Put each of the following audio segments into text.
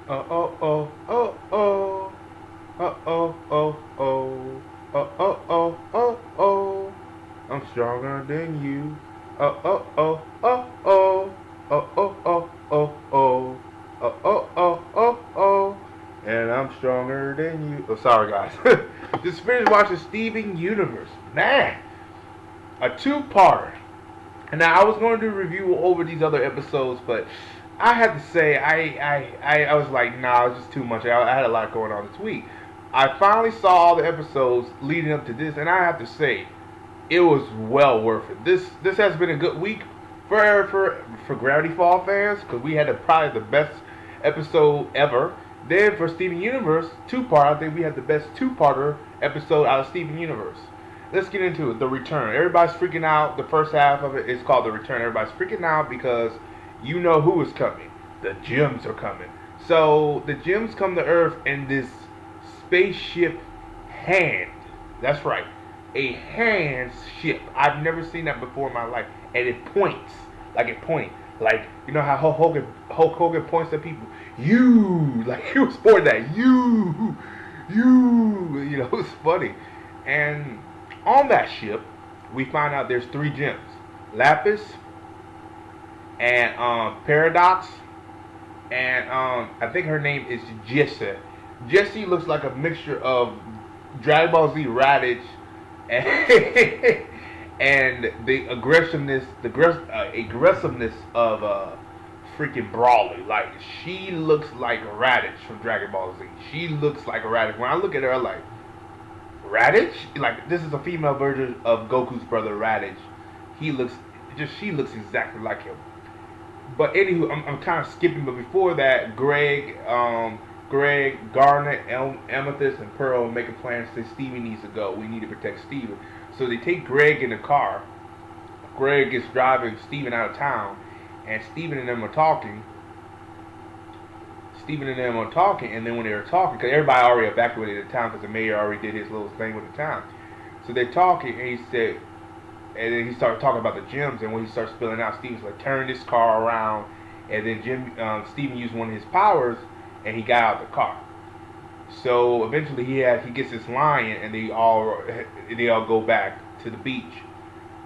Oh oh oh oh oh. Oh oh oh oh. Oh oh oh oh oh. I'm stronger than you. Oh oh oh oh oh. Oh oh oh oh oh. Oh oh oh oh oh. And I'm stronger than you. Oh, sorry guys. Just finished watching Steven Universe. Man, a two-parter. And now I was going to review over these other episodes, but I had to say I was like, nah, it's just too much. I had a lot going on this week. I finally saw all the episodes leading up to this, and I have to say, it was well worth it. This has been a good week for Gravity Fall fans because we had probably the best episode ever. Then for Steven Universe two-part, I think we had the best two-parter episode out of Steven Universe. Let's get into it. The Return. Everybody's freaking out. The first half of it is called The Return. Everybody's freaking out because you know who is coming. The gems are coming. So the gems come to Earth in this spaceship hand. That's right. A hand ship. I've never seen that before in my life. And it points. Like it points. Like, you know how Hulk Hogan points at people? You. Like he was for that. You. You know, it's funny. And on that ship, we find out there's three gems. Lapis and Paradox and I think her name is Jessie. Jessie looks like a mixture of Dragon Ball Z Raditz and, and the aggressiveness of freaking Brawly. Like she looks like Raditz from Dragon Ball Z. She looks like a Raditz. When I look at her, I'm like Raditz? Like this is a female version of Goku's brother Raditz. She looks exactly like him. But anywho, I'm kind of skipping. But before that, Greg, Garnet, Amethyst, and Pearl make a plan. Say Stevie needs to go. We need to protect Steven. So they take Greg in the car. Greg is driving Steven out of town, and Steven and them are talking. And then when they were talking, because everybody already evacuated the town because the mayor already did his little thing with the town. So they're talking, and he said, and then he started talking about the gems, and when he starts spilling out, Steven's like, turn this car around, and then Steven used one of his powers, and he got out of the car. So eventually he gets this lion, and they all go back to the beach,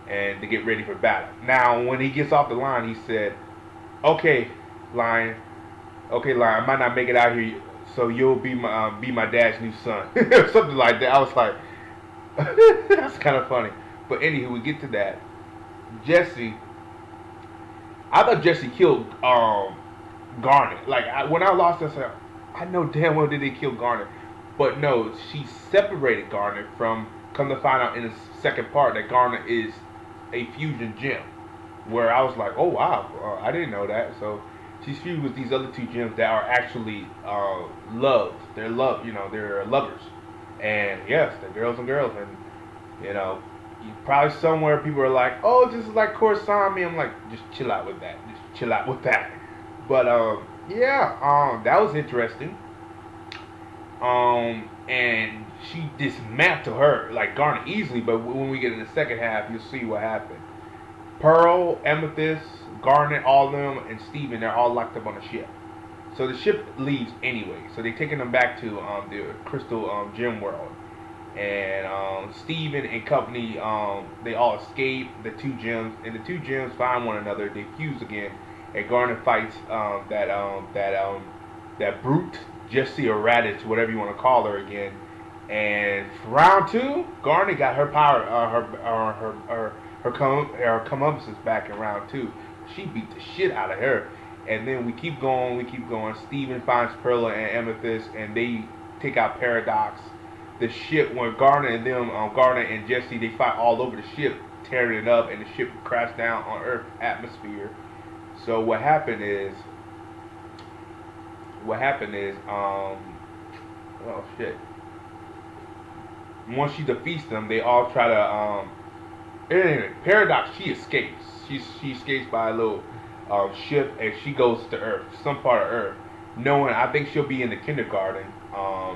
and they get ready for battle. Now when he gets off the line, he said, "Okay, lion. Okay, lion. I might not make it out here, so you'll be my dad's new son," something like that. I was like, that's kind of funny. But anywho, we get to that. Jesse, I thought Jesse killed Garnet. Like when I lost this, I know damn well did they kill Garnet, but no, she separated Garnet from. Come to find out in the second part that Garnet is a fusion gem. Where I was like, oh wow, I didn't know that. So she's fused with these other two gems that are actually loved. They're love, they're lovers, and yes, they're girls and girls, and probably somewhere people are like, oh, this is like Coruscant. I'm like, just chill out with that. Just chill out with that. But yeah, that was interesting. And she dismantled her like Garnet easily. But when we get in the second half, you'll see what happened. Pearl, Amethyst, Garnet, all of them, and Steven, they're all locked up on the ship. So the ship leaves anyway. So they're taking them back to the Crystal Gem World. And Steven and company, they all escape the two gems, and the two gems find one another. They fuse again, and Garnet fights that brute Jessie or Raditz, whatever you want to call her again. And for round two, Garnet got her power, her comeuppance back in round two. She beat the shit out of her. And then we keep going. Steven finds Perla and Amethyst, and they take out Paradox. The ship, when Garnet and Jesse, they fight all over the ship, tearing it up, and the ship crashed down on Earth atmosphere. So what happened is, oh shit. Once she defeats them, they all try to, anyway, Paradox, she escapes. She escapes by a little ship, and she goes to Earth, some part of Earth, knowing I think she'll be in the kindergarten.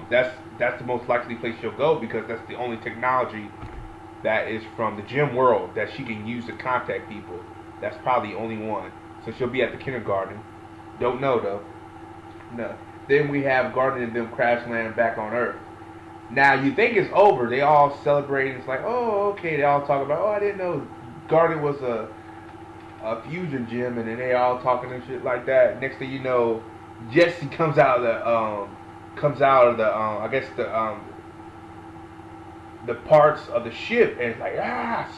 That's the most likely place she'll go because that's the only technology that is from the gym world that she can use to contact people. That's probably the only one. So she'll be at the kindergarten. Don't know though. No. then we have Garnet and them crash land back on Earth. Now you think it's over. They all celebrate. It's like, oh, okay. They all talk about, oh, I didn't know Garnet was a fusion gem, and then they all talking and shit like that. Next thing you know, Jesse comes out of the I guess the parts of the ship, and it's like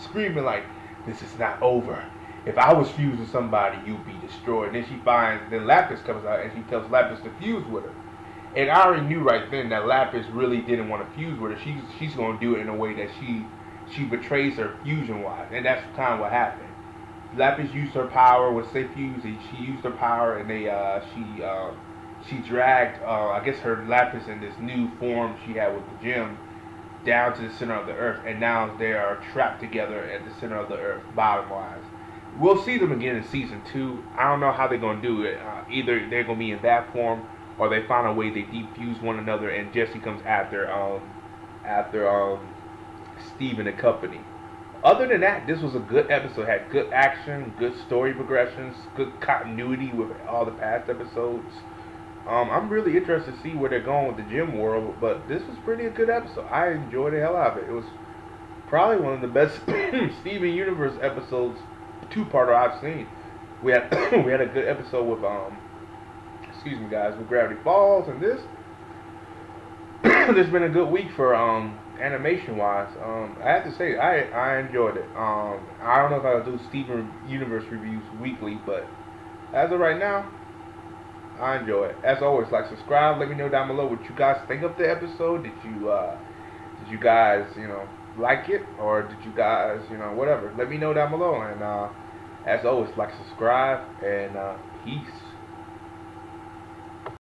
screaming like, this is not over. If I was fused with somebody, you'd be destroyed. And then Lapis comes out and she tells Lapis to fuse with her. And I already knew right then that Lapis really didn't want to fuse with her. She's gonna do it in a way that she betrays her fusion wise, and that's kind of what happened. Lapis used her power with Safe Fuse. She used her power, and she dragged I guess her Lapis in this new form she had with the gem down to the center of the Earth, and now they are trapped together at the center of the Earth, bottom wise. We'll see them again in season 2. I don't know how they're gonna do it. Either they're gonna be in that form, or they find a way they defuse one another, and Jesse comes after Steve and company. Other than that, this was a good episode. Had good action, good story progressions, good continuity with all the past episodes. I'm really interested to see where they're going with the gym world, but this was pretty a good episode. I enjoyed the hell out of it. It was probably one of the best Steven Universe episodes, two-parter I've seen. We had we had a good episode with excuse me guys, with Gravity Falls, and this been a good week for animation wise. I have to say I enjoyed it. I don't know if I'll do Steven Universe reviews weekly, but as of right now, I enjoy it. As always, like, subscribe. Let me know down below what you guys think of the episode. Did you guys like it, or did you guys whatever? Let me know down below. And as always, like, subscribe, and peace.